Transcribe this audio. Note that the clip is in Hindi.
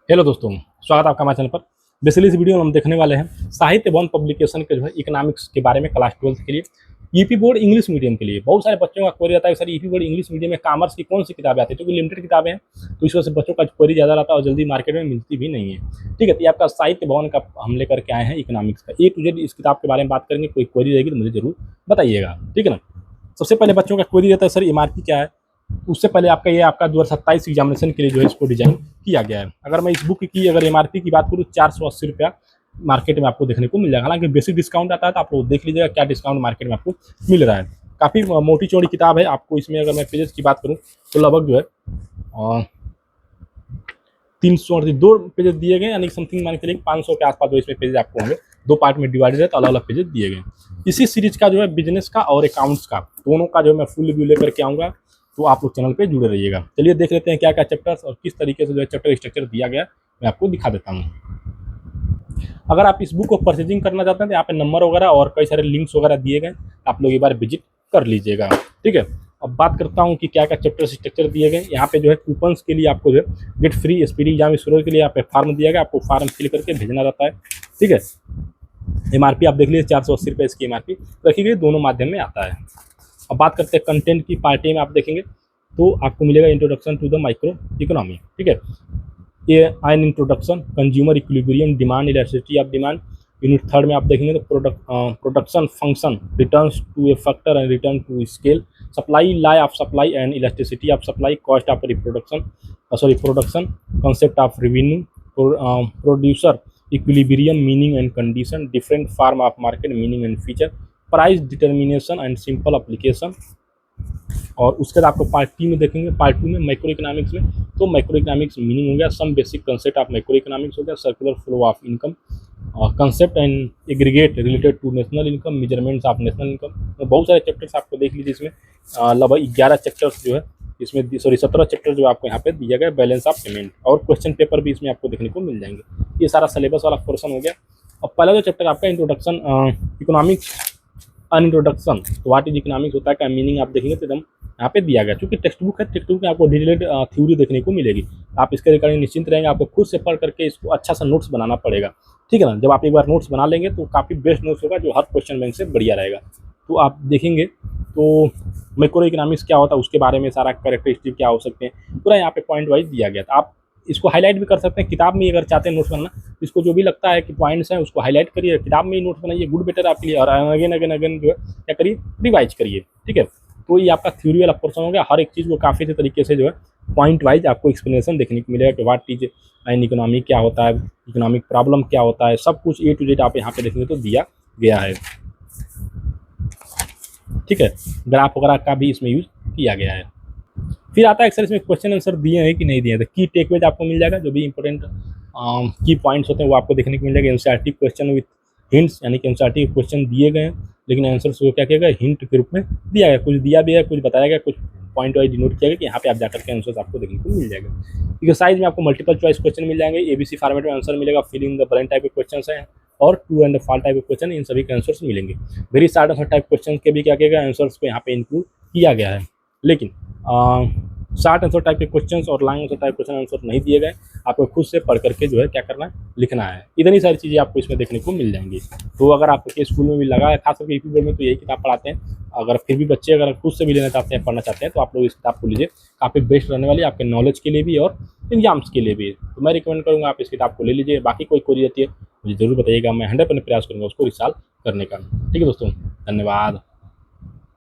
हेलो दोस्तों, स्वागत है आपका हमारे चैनल पर। बेसिकली इस वीडियो में हम देखने वाले हैं साहित्य भवन पब्लिकेशन के जो है इकोनॉमिक्स के बारे में क्लास 12 के लिए ईपी बोर्ड इंग्लिश मीडियम के लिए। बहुत सारे बच्चों का क्वेरी आता है कि sir EP board English medium में कॉमर्स की कौन सी किताबें आती है, क्योंकि लिमिटेड किताबें हैं तो इस वजह से बच्चों का क्वेरी ज़्यादा रहता है और जल्दी मार्केट में मिलती भी नहीं है। ठीक है, तो ये आपका साहित्य भवन का हम लेकर के आए हैं इकोनॉमिक्स का। एक तुझे इस किताब के बारे में बात करेंगे, कोई क्वेरी रहेगी तो मुझे जरूर बताइएगा, ठीक है ना। सबसे पहले बच्चों का क्वेरी रहता है सर एमआरपी क्या है। उससे पहले आपका ये आपका 2027 एग्जामिनेशन के लिए जो है इसको डिजाइन किया गया है। अगर मैं इस बुक की अगर एमआरपी की बात करूँ 480 रुपया मार्केट में आपको देखने को मिल जाएगा। हालांकि बेसिक डिस्काउंट आता है तो आप लोग देख लीजिएगा क्या डिस्काउंट मार्केट में आपको मिल रहा है। काफ़ी मोटी चौड़ी किताब है। आपको इसमें अगर मैं पेजेस की बात करूँ तो लगभग जो है 302 पेजेस दिए गए, यानी समथिंग मान के लिए 500 के आसपास जो इसमें पेजेस आपको होंगे। दो पार्ट में डिवाइडेड है तो अलग अलग पेजेस दिए गए। इसी सीरीज का जो है बिजनेस का और अकाउंट्स का दोनों का जो है मैं फुल रिव्यू लेकर के आऊँगा, तो आप लोग चैनल पे जुड़े रहिएगा। चलिए देख लेते हैं क्या क्या चैप्टर्स और किस तरीके से जो है चैप्टर स्ट्रक्चर दिया गया मैं आपको दिखा देता हूँ। अगर आप इस बुक को परचेजिंग करना चाहते हैं तो यहाँ पे नंबर वगैरह और कई सारे लिंक्स वगैरह दिए गए, आप लोग एक बार विजिट कर लीजिएगा, ठीक है। अब बात करता हूँ कि क्या क्या चैप्टर स्ट्रक्चर दिए गए। यहाँ पे जो है कूपन्स के लिए आपको जो है get free speedy exam store के लिए यहाँ पे फॉर्म दिया गया, आपको फॉर्म फिल करके भेजना रहता है, ठीक है। एमआरपी आप देख लीजिए 480 रुपये इसकी एमआरपी रखी गई, दोनों माध्यम में आता है। अब बात करते हैं कंटेंट की। पार्टी में आप देखेंगे तो आपको मिलेगा introduction to the micro economy, ठीक है। ये an introduction, consumer equilibrium, demand, elasticity of demand. Unit third में आप देखेंगे तो production function, returns to a factor and return to scale, supply, law of supply and elasticity of supply, cost of production, concept of revenue, producer equilibrium, meaning and condition, different form of market, meaning and feature, price determination and simple application. और उसके बाद आपको पार्ट टी में देखेंगे, पार्ट 2 में मैक्रो इकोनॉमिक्स में तो मैक्रो इकोनॉमिक्स मीनिंग हो गया, some basic concept of macro economics हो गया, circular flow of income, concept and aggregate related to national income, measurements of national income. तो बहुत सारे चैप्टर्स आपको देख लीजिए इसमें। लगभग 11 चैप्टर्स जो है इसमें, 17 चैप्टर जो आपको यहाँ पे दिया गया, बैलेंस ऑफ पेमेंट और क्वेश्चन पेपर भी इसमें आपको देखने को मिल जाएंगे। ये सारा सिलेबस वाला पोर्सन हो गया। अब पहला जो चैप्टर आपका इंट्रोडक्शन इकोनॉमिक्स अन इंट्रोडक्शन, तो व्हाट इज इकोनॉमिक्स होता है, क्या मीनिंग आप देखेंगे तो एकदम यहाँ पे दिया गया। क्योंकि टेक्स्ट बुक है, टेक्स्ट बुक में आपको डिटेल्ड थ्योरी देखने को मिलेगी। आप इसके रिगार्डिंग निश्चिंत रहेंगे, आपको खुद से पढ़ करके इसको अच्छा सा नोट्स बनाना पड़ेगा, ठीक है ना। जब आप एक बार नोट्स बना लेंगे तो काफ़ी बेस्ट नोट्स होगा, जो हर क्वेश्चन बैंक से बढ़िया रहेगा। तो आप देखेंगे तो मैक्रो इकोनॉमिक्स क्या होता है, उसके बारे में सारा कैरेक्टरिस्टिक क्या हो सकते हैं, पूरा यहाँ पे पॉइंट वाइज दिया गया था। आप इसको हाईलाइट भी कर सकते हैं किताब में अगर चाहते हैं नोट्स बनाना। इसको जो भी लगता है कि पॉइंट्स हैं उसको हाईलाइट करिए, किताब में ही नोट्स बनाइए, गुड बेटर आपके लिए। और अगेन अगेन अगेन जो है क्या करिए, रिवाइज करिए, ठीक है। तो ये आपका थ्योरी वाला पोर्सन हो गया। हर एक चीज़ को काफ़ी अच्छे तरीके से जो है पॉइंट वाइज आपको एक्सप्लेनेशन देखने को मिलेगा कि व्हाट इज एन इकोनॉमी, क्या होता है इकोनॉमिक प्रॉब्लम, क्या होता है, सब कुछ ए टू जेड आप यहाँ पे देखेंगे तो दिया गया है, ठीक है। ग्राफ वगैरह का भी इसमें यूज किया गया है। फिर आता है अक्सर इसमें क्वेश्चन आंसर दिए हैं कि नहीं दिए हैं, तो की टेकअवेज आपको मिल जाएगा। जो भी इंपॉर्टेंट की पॉइंट्स होते हैं वो आपको देखने को मिल जाएगा। एनसीईआरटी क्वेश्चन विथ हिंट्स, यानी कि एनसीईआरटी के क्वेश्चन दिए गए हैं लेकिन आंसर्स को क्या किया गया, हिंट के रूप में दिया गया। कुछ दिया भी है, कुछ बताया गया, कुछ पॉइंट वाइज डिनोट किया गया कि यहाँ पे आप जाकर के आंसर्स आपको देखने को मिल जाएगा। एक्सरसाइज में आपको मल्टीपल चॉइस क्वेश्चन मिल जाएंगे, एबीसी फॉर्मेट में आंसर मिलेगा, फिलिंग द ब्लैंक टाइप के क्वेश्चन हैं और ट्रू एंड फॉल्स टाइप के क्वेश्चन, इन सभी के आंसर्स मिलेंगे। Very short answer type question के भी क्या किया गया, आंसर्स को यहाँ पे इंक्लूड किया गया है। लेकिन शॉर्ट आंसर टाइप के क्वेश्चंस और long answer type question answer नहीं दिए गए, आपको खुद से पढ़ करके जो है क्या करना है, लिखना है। इतनी सारी चीज़ें आपको इसमें देखने को मिल जाएंगी। तो अगर आपके स्कूल में भी लगा है, खास करके यूपी बोर्ड में तो यही किताब पढ़ाते हैं। अगर फिर भी बच्चे अगर खुद से भी लेना चाहते हैं, पढ़ना चाहते हैं, तो आप लोग इस किताब को लीजिए, काफ़ी बेस्ट रहने वाली है आपके नॉलेज के लिए भी और एग्जाम्स के लिए भी। तो मैं रिकमेंड करूँगा आप इस किताब को ले लीजिए। बाकी कोई क्वेरी रहती है मुझे जरूर बताइएगा, मैं 100% प्रयास करूँगा उसको रिसॉल्व करने का। ठीक है दोस्तों, धन्यवाद।